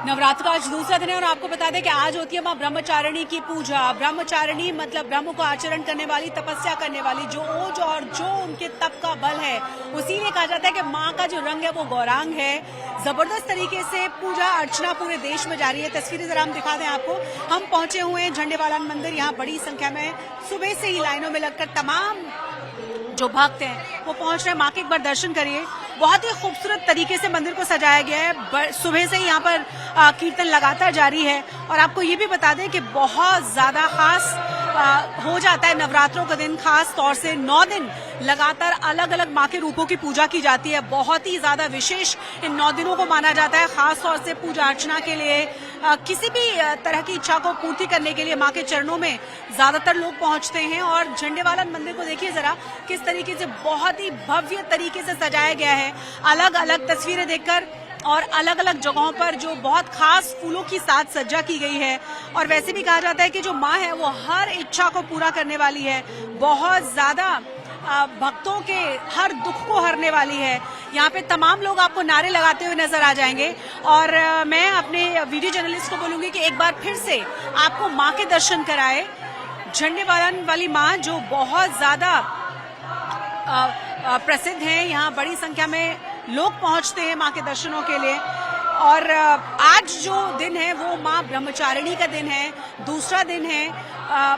नवरात्र का आज दूसरा दिन है और आपको बता दें कि आज होती है माँ ब्रह्मचारिणी की पूजा। ब्रह्मचारिणी मतलब ब्रह्म को आचरण करने वाली, तपस्या करने वाली, जो ओज और जो उनके तप का बल है, उसी में कहा जाता है कि माँ का जो रंग है वो गौरांग है। जबरदस्त तरीके से पूजा अर्चना पूरे देश में जारी है। तस्वीरें जरा हम दिखा दें आपको। हम पहुंचे हुए हैं झंडेवाला मंदिर। यहाँ बड़ी संख्या में सुबह से ही लाइनों में लगकर तमाम जो भक्त हैं वो पहुंच रहे हैं। माँ के एक बार दर्शन करिए। बहुत ही खूबसूरत तरीके से मंदिर को सजाया गया है। सुबह से ही यहाँ पर कीर्तन लगातार जारी है। और आपको ये भी बता दें कि बहुत ज्यादा खास हो जाता है नवरात्रों का दिन, खास तौर से 9 दिन लगातार अलग अलग माँ के रूपों की पूजा की जाती है। बहुत ही ज्यादा विशेष इन 9 दिनों को माना जाता है, खास तौर से पूजा अर्चना के लिए, किसी भी तरह की इच्छा को पूर्ति करने के लिए माँ के चरणों में ज्यादातर लोग पहुंचते हैं। और झंडेवाला मंदिर को देखिए जरा, किस तरीके से बहुत ही भव्य तरीके से सजाया गया है। अलग अलग तस्वीरें देखकर और अलग अलग जगहों पर जो बहुत खास फूलों की साज सज्जा की गई है। और वैसे भी कहा जाता है कि जो माँ है वो हर इच्छा को पूरा करने वाली है, बहुत ज्यादा भक्तों के हर दुख को हरने वाली है। यहाँ पे तमाम लोग आपको नारे लगाते हुए नजर आ जाएंगे। और मैं अपने वीडियो जर्नलिस्ट को बोलूंगी कि एक बार फिर से आपको माँ के दर्शन कराए। झंडेवाला वाली माँ जो बहुत ज्यादा प्रसिद्ध है, यहाँ बड़ी संख्या में लोग पहुंचते हैं माँ के दर्शनों के लिए। और आज जो दिन है वो माँ ब्रह्मचारिणी का दिन है, दूसरा दिन है।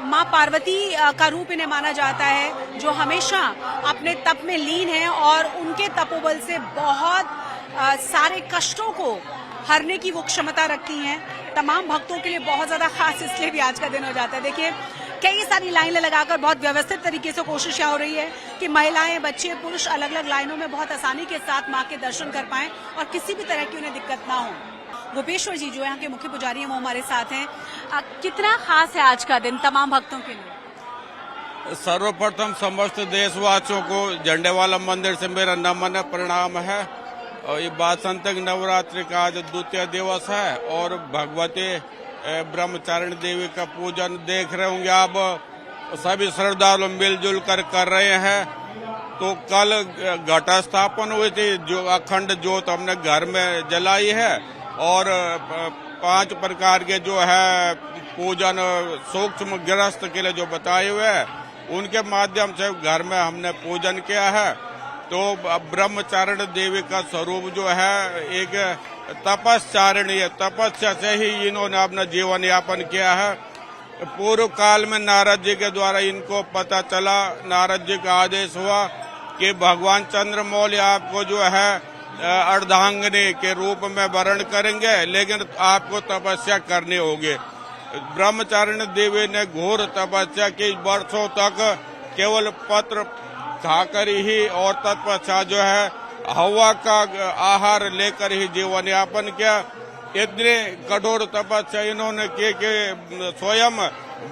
माँ पार्वती का रूप इन्हें माना जाता है, जो हमेशा अपने तप में लीन है और उनके तपोबल से बहुत सारे कष्टों को हरने की वो क्षमता रखती हैं। तमाम भक्तों के लिए बहुत ज्यादा खास इसलिए भी आज का दिन हो जाता है। देखिए कई सारी लाइनें लगाकर बहुत व्यवस्थित तरीके से कोशिश हो रही है कि महिलाएं, बच्चे, पुरुष अलग अलग लाइनों में बहुत आसानी के साथ माँ के दर्शन कर पाएं और किसी भी तरह की उन्हें दिक्कत ना हो। गोपेश्वर जी जो यहाँ के मुख्य पुजारी हैं वो हमारे साथ हैं। कितना खास है आज का दिन तमाम भक्तों के लिए? सर्वप्रथम समस्त देशवासियों को झंडेवाला मंदिर से मेरा नमन प्रणाम है। और ये बासंतक नवरात्रि का आज द्वितीय दिवस है और भगवती ब्रह्मचारिणी देवी का पूजन देख रहे होंगे आप, सभी श्रद्धालु मिलजुल कर रहे हैं। तो कल घट स्थापन हुई थी, जो अखंड ज्योत हमने घर में जलाई है और 5 प्रकार के जो है पूजन सूक्ष्म गृहस्थ के लिए जो बताए हुए हैं उनके माध्यम से घर में हमने पूजन किया है। तो ब्रह्मचारिणी देवी का स्वरूप जो है एक तपस्चारिणी है, तपस्या से ही इन्होंने अपना जीवन यापन किया है। पूर्व काल में नारद जी के द्वारा इनको पता चला, नारद जी का आदेश हुआ कि भगवान चंद्रमौली आपको जो है अर्धांगिनी के रूप में वर्ण करेंगे, लेकिन आपको तपस्या करनी होगी। ब्रह्मचारिणी देवी ने घोर तपस्या की, वर्षों तक केवल पत्र खाकर ही और तपस्या जो है हवा का आहार लेकर ही जीवन यापन किया। इतने कठोर तपस्या इन्होंने की कि स्वयं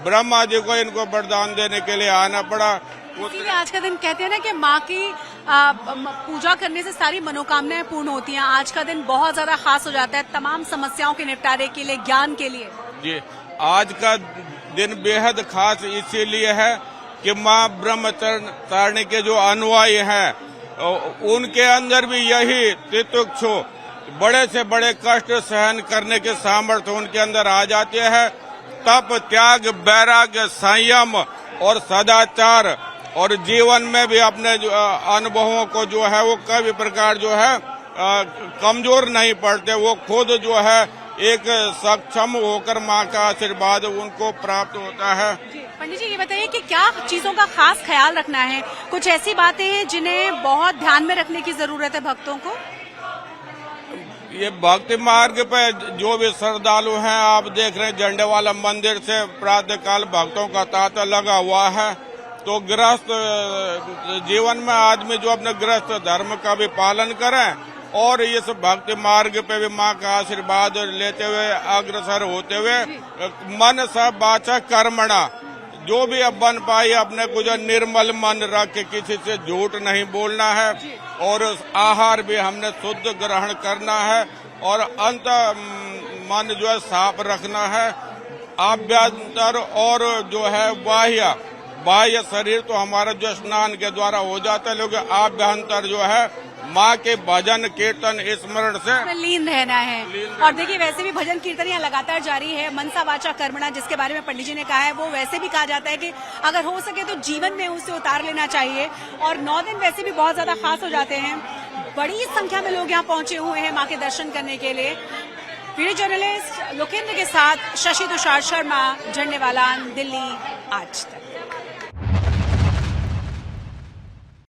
ब्रह्मा जी को इनको वरदान देने के लिए आना पड़ा। इसीलिए आज का दिन कहते हैं ना कि माँ की पूजा करने से सारी मनोकामनाएं पूर्ण होती हैं। आज का दिन बहुत ज्यादा खास हो जाता है तमाम समस्याओं के निपटारे के लिए, ज्ञान के लिए। जी, आज का दिन बेहद खास इसीलिए है कि माँ ब्रह्मचारिणी के जो अनुयायी हैं उनके अंदर भी यही तितिक्षु, बड़े से बड़े कष्ट सहन करने के सामर्थ्य उनके अंदर आ जाते हैं। तप, त्याग, वैराग्य, संयम और सदाचार और जीवन में भी अपने अनुभवों को जो है वो कभी प्रकार जो है कमजोर नहीं पड़ते। वो खुद जो है एक सक्षम होकर माँ का आशीर्वाद उनको प्राप्त होता है। पंडित जी ये बताइए कि क्या चीजों का खास ख्याल रखना है? कुछ ऐसी बातें हैं जिन्हें बहुत ध्यान में रखने की जरूरत है भक्तों को? ये भक्ति मार्ग पे जो भी श्रद्धालु हैं, आप देख रहे हैं झंडेवाला मंदिर से प्रातः काल भक्तों का तांता लगा हुआ है। तो गृहस्थ जीवन में आदमी जो अपने गृहस्थ धर्म का भी पालन करें और इस भक्ति मार्ग पे भी माँ का आशीर्वाद लेते हुए अग्रसर होते हुए मन सब वाचा कर्मणा जो भी अब बन पाई अपने को जो निर्मल मन रख के किसी से झूठ नहीं बोलना है और आहार भी हमने शुद्ध ग्रहण करना है और अंत मन जो है साफ रखना है। आभ्यंतर और जो है बाह्य शरीर तो हमारा जो स्नान के द्वारा हो जाता है, लेकिन आभ्यंतर जो है माँ के भजन कीर्तन स्मरण से में लीन रहना है। और देखिए वैसे भी भजन कीर्तन यहाँ लगातार जारी है। मनसा वाचा कर्मणा जिसके बारे में पंडित जी ने कहा है, वो वैसे भी कहा जाता है कि अगर हो सके तो जीवन में उसे उतार लेना चाहिए। और 9 दिन वैसे भी बहुत ज्यादा खास हो जाते हैं। बड़ी संख्या में लोग यहाँ पहुंचे हुए हैं माँ के दर्शन करने के लिए। वीडियो जर्नलिस्ट लोकेंद्र के साथ शशि तुषार शर्मा, झंडेवालान, दिल्ली आज तक।